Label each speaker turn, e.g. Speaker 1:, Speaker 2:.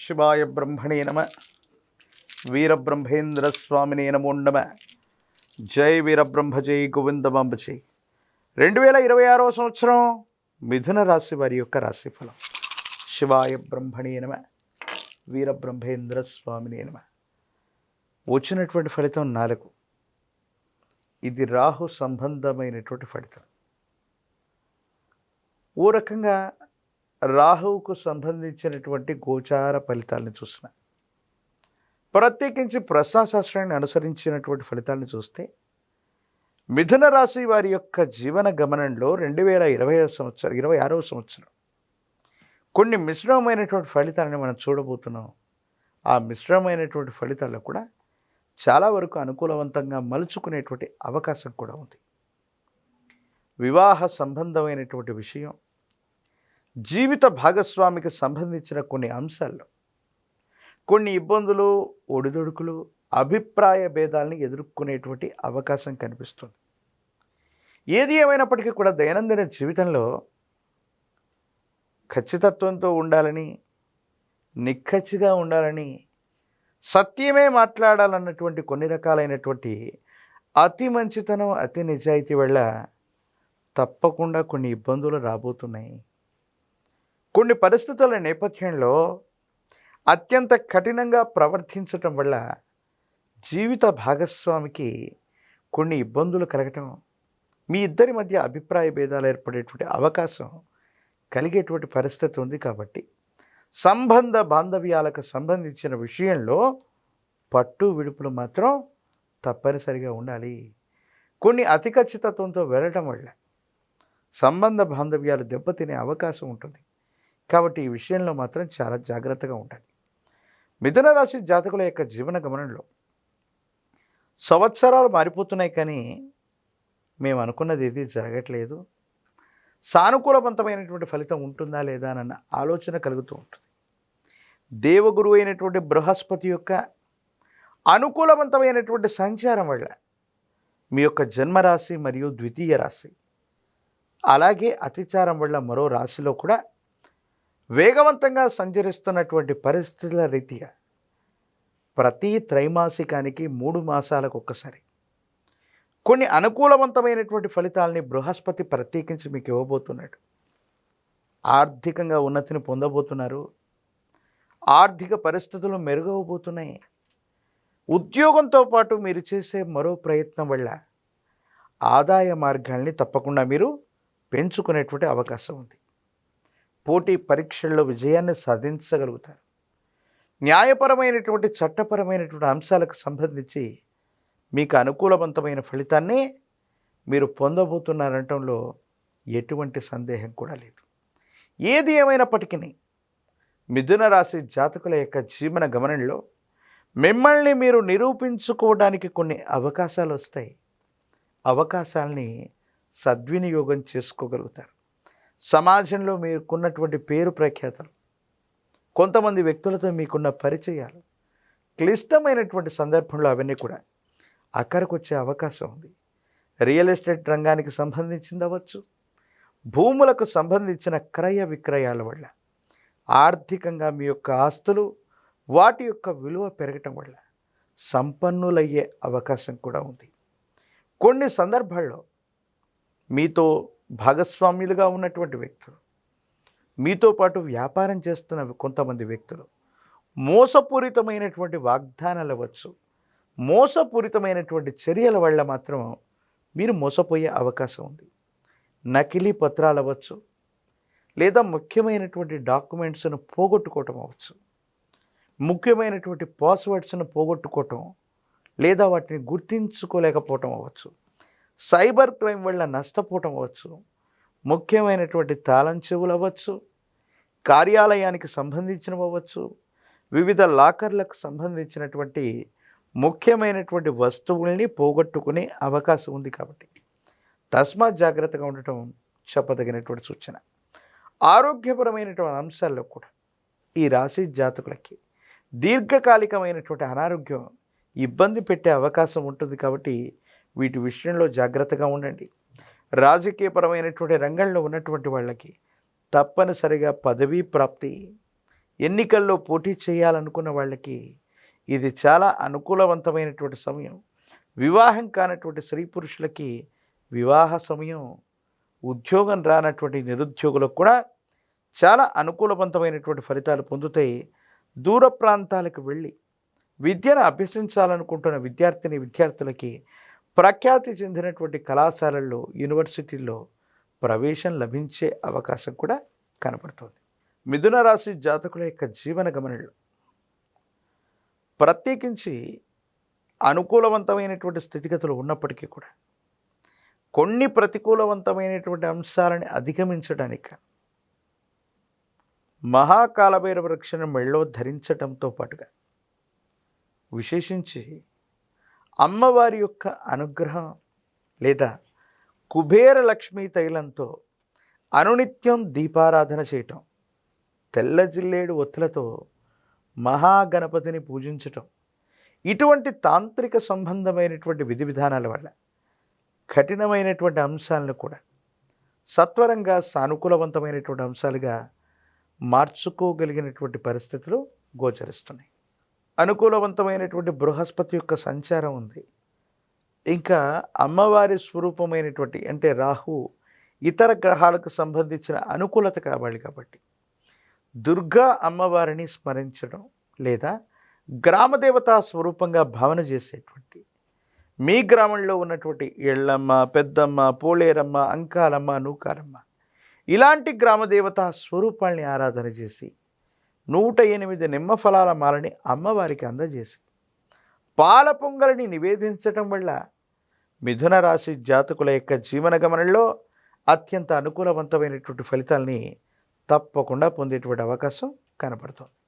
Speaker 1: శివాయ బ్రహ్మణే నమ. వీరబ్రహ్మేంద్ర స్వామినే నమో నమ. జై వీరబ్రహ్మ, జై గోవిందమాంబ జై. 2026వ సంవత్సరం మిథున రాశి వారి యొక్క రాశిఫలం. శివాయ బ్రహ్మణే నమ, వీరబ్రహ్మేంద్ర స్వామినే నమ. వచ్చినటువంటి ఫలితం 4. ఇది రాహు సంబంధమైనటువంటి ఫలితం. ఓ రకంగా రాహువుకు సంబంధించినటువంటి గోచార ఫలితాలను చూసిన, ప్రత్యేకించి ప్రశ్నాశాస్త్రాన్ని అనుసరించినటువంటి ఫలితాలను చూస్తే మిథున రాశి వారి యొక్క జీవన గమనంలో 2026వ సంవత్సరం కొన్ని మిశ్రమమైనటువంటి ఫలితాలను మనం చూడబోతున్నాం. ఆ మిశ్రమమైనటువంటి ఫలితాల్లో కూడా చాలా వరకు అనుకూలవంతంగా మలుచుకునేటువంటి అవకాశం కూడా ఉంది. వివాహ సంబంధమైనటువంటి విషయం, జీవిత భాగస్వామికి సంబంధించిన కొన్ని అంశాల్లో కొన్ని ఇబ్బందులు, ఒడిదొడుకులు, అభిప్రాయ భేదాలని ఎదుర్కొనేటువంటి అవకాశం కనిపిస్తుంది. ఏది ఏమైనప్పటికీ కూడా దైనందిన జీవితంలో ఖచ్చితత్వంతో ఉండాలని, నిక్కచ్చిగా ఉండాలని, సత్యమే మాట్లాడాలన్నటువంటి కొన్ని రకాలైనటువంటి అతి మంచితనం, అతి నిజాయితీ వల్ల తప్పకుండా కొన్ని ఇబ్బందులు రాబోతున్నాయి. కొన్ని పరిస్థితుల నేపథ్యంలో అత్యంత కఠినంగా ప్రవర్తించటం వల్ల జీవిత భాగస్వామికి కొన్ని ఇబ్బందులు కలగటం, మీ ఇద్దరి మధ్య అభిప్రాయ భేదాలు ఏర్పడేటువంటి అవకాశం కలిగేటువంటి పరిస్థితి ఉంది. కాబట్టి సంబంధ బాంధవ్యాలకు సంబంధించిన విషయంలో పట్టు విడుపులు మాత్రం తప్పనిసరిగా ఉండాలి. కొన్ని అతి ఖచ్చితత్వంతో వెళ్ళటం వల్ల సంబంధ బాంధవ్యాలు దెబ్బతినే అవకాశం ఉంటుంది. కాబట్టి ఈ విషయంలో మాత్రం చాలా జాగ్రత్తగా ఉండాలి. మిథున రాశి జాతకుల యొక్క జీవన గమనంలో సంవత్సరాలు మారిపోతున్నాయి, కానీ మేము అనుకున్నది ఏది జరగట్లేదు, సానుకూలవంతమైనటువంటి ఫలితం ఉంటుందా లేదా అన్న ఆలోచన కలుగుతూ ఉంటుంది. దేవగురు అయినటువంటి బృహస్పతి యొక్క అనుకూలవంతమైనటువంటి సంచారం వల్ల మీ యొక్క జన్మరాశి మరియు ద్వితీయ రాశి, అలాగే అతిచారం వల్ల మరో రాశిలో కూడా వేగవంతంగా సంచరిస్తున్నటువంటి పరిస్థితుల రీతిగా ప్రతి త్రైమాసికానికి 3 మాసాలకు ఒక్కసారి కొన్ని అనుకూలవంతమైనటువంటి ఫలితాలని బృహస్పతి ప్రత్యేకించి మీకు ఇవ్వబోతున్నాడు. ఆర్థికంగా ఉన్నతిని పొందబోతున్నారు. ఆర్థిక పరిస్థితులు మెరుగవబోతున్నాయి. ఉద్యోగంతో పాటు మీరు చేసే మరో ప్రయత్నం వల్ల ఆదాయ మార్గాల్ని తప్పకుండా మీరు పెంచుకునేటువంటి అవకాశం ఉంది. పోటీ పరీక్షల్లో విజయాన్ని సాధించగలుగుతారు. న్యాయపరమైనటువంటి, చట్టపరమైనటువంటి అంశాలకు సంబంధించి మీకు అనుకూలవంతమైన ఫలితాన్ని మీరు పొందబోతున్నారనటంలో ఎటువంటి సందేహం కూడా లేదు. ఏది ఏమైనప్పటికీ మిథున రాశి జాతకుల యొక్క జీవన గమనంలో మిమ్మల్ని మీరు నిరూపించుకోవడానికి కొన్ని అవకాశాలు వస్తాయి. అవకాశాలని సద్వినియోగం చేసుకోగలుగుతారు. సమాజంలో మీకున్నటువంటి పేరు ప్రఖ్యాతలు, కొంతమంది వ్యక్తులతో మీకున్న పరిచయాలు, క్లిష్టమైనటువంటి సందర్భంలో అవన్నీ కూడా అక్కడికి వచ్చే అవకాశం ఉంది. రియల్ ఎస్టేట్ రంగానికి సంబంధించింది అవ్వచ్చు, భూములకు సంబంధించిన క్రయ విక్రయాల వల్ల ఆర్థికంగా మీ యొక్క ఆస్తులు, వాటి యొక్క విలువ పెరగటం వల్ల సంపన్నులయ్యే అవకాశం కూడా ఉంది. కొన్ని సందర్భాల్లో మీతో భాగస్వామ్యులుగా ఉన్నటువంటి వ్యక్తులు, మీతో పాటు వ్యాపారం చేస్తున్న కొంతమంది వ్యక్తులు మోసపూరితమైనటువంటి వాగ్దానాలు అవ్వచ్చు, మోసపూరితమైనటువంటి చర్యల వల్ల మాత్రం మీరు మోసపోయే అవకాశం ఉంది. నకిలీ పత్రాలు అవ్వచ్చు, లేదా ముఖ్యమైనటువంటి డాక్యుమెంట్స్ను పోగొట్టుకోవటం అవ్వచ్చు, ముఖ్యమైనటువంటి పాస్వర్డ్స్ను పోగొట్టుకోవటం, లేదా వాటిని గుర్తించుకోలేకపోవటం అవ్వచ్చు, సైబర్ క్రైమ్ వల్ల నష్టపోవటం అవ్వచ్చు, ముఖ్యమైనటువంటి తాళం చెవులు అవ్వచ్చు, కార్యాలయానికి సంబంధించినవి అవ్వచ్చు, వివిధ లాకర్లకు సంబంధించినటువంటి ముఖ్యమైనటువంటి వస్తువుల్ని పోగొట్టుకునే అవకాశం ఉంది. కాబట్టి తస్మాత్ జాగ్రత్తగా ఉండటం చెప్పదగినటువంటి సూచన. ఆరోగ్యపరమైనటువంటి అంశాల్లో కూడా ఈ రాశి జాతకులకి దీర్ఘకాలికమైనటువంటి అనారోగ్యం ఇబ్బంది పెట్టే అవకాశం ఉంటుంది. కాబట్టి వీటి విషయంలో జాగ్రత్తగా ఉండండి. రాజకీయపరమైనటువంటి రంగంలో ఉన్నటువంటి వాళ్ళకి తప్పనిసరిగా పదవీ ప్రాప్తి, ఎన్నికల్లో పోటీ చేయాలనుకున్న వాళ్ళకి ఇది చాలా అనుకూలవంతమైనటువంటి సమయం. వివాహం కానటువంటి స్త్రీ పురుషులకి వివాహ సమయం. ఉద్యోగం రానటువంటి నిరుద్యోగులకు కూడా చాలా అనుకూలవంతమైనటువంటి ఫలితాలు పొందుతాయి. దూర ప్రాంతాలకు వెళ్ళి విద్యను అభ్యసించాలనుకుంటున్న విద్యార్థులకి ప్రఖ్యాతి చెందినటువంటి కళాశాలల్లో, యూనివర్సిటీల్లో ప్రవేశం లభించే అవకాశం కూడా కనపడుతుంది. మిథున రాశి జాతకుల యొక్క జీవన గమనంలో ప్రత్యేకించి అనుకూలవంతమైనటువంటి స్థితిగతులు ఉన్నప్పటికీ కూడా కొన్ని ప్రతికూలవంతమైనటువంటి అంశాలని అధిగమించడానికి మహాకాలభైరవ వృక్షను మెళ్ళో ధరించటంతో పాటుగా విశేషించి అమ్మవారి యొక్క అనుగ్రహం లేదా కుబేర లక్ష్మీ తైలంతో అనునిత్యం దీపారాధన చేయటం, తెల్ల జిల్లేడు ఒత్తులతో మహాగణపతిని పూజించటం, ఇటువంటి తాంత్రిక సంబంధమైనటువంటి విధి విధానాల వల్ల కఠినమైనటువంటి అంశాలను కూడా సత్వరంగా సానుకూలవంతమైనటువంటి అంశాలుగా మార్చుకోగలిగినటువంటి పరిస్థితులు గోచరిస్తున్నాయి. అనుకూలవంతమైనటువంటి బృహస్పతి యొక్క సంచారం ఉంది. ఇంకా అమ్మవారి స్వరూపమైనటువంటి అంటే రాహు ఇతర గ్రహాలకు సంబంధించిన అనుకూలత కావాలి కాబట్టి దుర్గా అమ్మవారిని స్మరించడం లేదా గ్రామదేవతా స్వరూపంగా భావన చేసేటువంటి మీ గ్రామంలో ఉన్నటువంటి ఎళ్ళమ్మ, పెద్దమ్మ, పోలేరమ్మ, అంకాలమ్మ, నూకాలమ్మ ఇలాంటి గ్రామదేవతా స్వరూపాల్ని ఆరాధన చేసి 108 నిమ్మ ఫలాల మాలని అమ్మవారికి అందజేసి పాల పొంగలిని నివేదించటం వల్ల మిథున రాశి జాతకుల యొక్క జీవన గమనంలో అత్యంత అనుకూలవంతమైనటువంటి ఫలితాలని తప్పకుండా పొందేటువంటి అవకాశం కనపడుతుంది.